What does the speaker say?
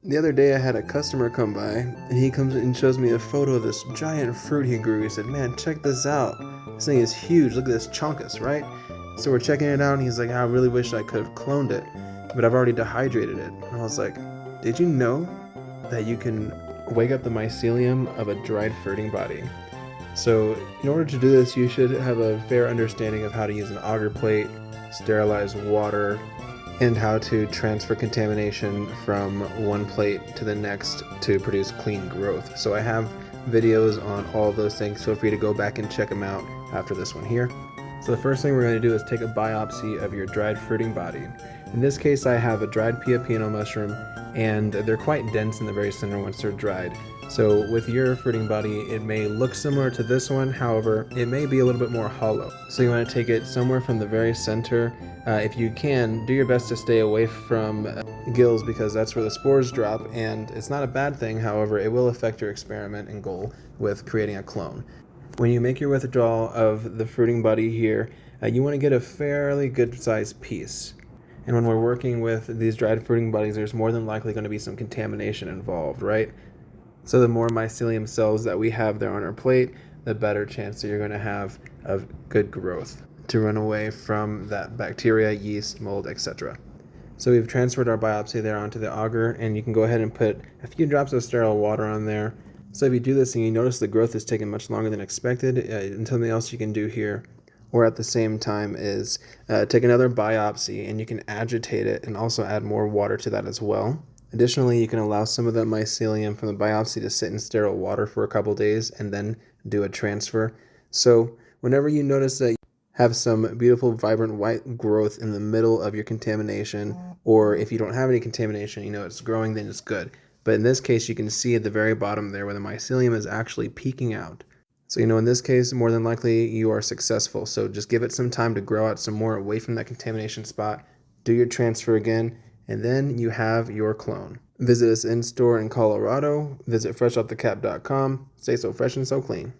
The other day I had a customer come by and he comes and shows me a photo of this giant fruit he grew. He said, "Man, check this out. This thing is huge. Look at this chunkus, right?" So we're checking it out and he's like, "I really wish I could have cloned it, but I've already dehydrated it." And I was like, "Did you know that you can wake up the mycelium of a dried fruiting body?" So in order to do this, you should have a fair understanding of how to use an agar plate, sterilize water, and how to transfer contamination from one plate to the next to produce clean growth. So I have videos on all of those things. Feel free to go back and check them out after this one here. So the first thing we're going to do is take a biopsy of your dried fruiting body. In this case, I have a dried pia mushroom, and they're quite dense in the very center once they're dried. So with your fruiting body, it may look similar to this one, however, it may be a little bit more hollow. So you want to take it somewhere from the very center. If you can, do your best to stay away from gills because that's where the spores drop, and it's not a bad thing, however, it will affect your experiment and goal with creating a clone. When you make your withdrawal of the fruiting body here, you want to get a fairly good sized piece. And when we're working with these dried fruiting bodies, there's more than likely going to be some contamination involved, right? So the more mycelium cells that we have there on our plate, the better chance that you're going to have of good growth to run away from that bacteria, yeast, mold, etc. So we've transferred our biopsy there onto the agar, and you can go ahead and put a few drops of sterile water on there. So if you do this and you notice the growth is taking much longer than expected, and something else you can do here, or at the same time, is take another biopsy and you can agitate it and also add more water to that as well. Additionally, you can allow some of the mycelium from the biopsy to sit in sterile water for a couple days and then do a transfer. So whenever you notice that you have some beautiful, vibrant white growth in the middle of your contamination, or if you don't have any contamination, you know it's growing, then it's good. But in this case, you can see at the very bottom there where the mycelium is actually peeking out. So, in this case, more than likely you are successful. So just give it some time to grow out some more away from that contamination spot. Do your transfer again, and then you have your clone. Visit us in store in Colorado. Visit freshoffthecap.com. Stay so fresh and so clean.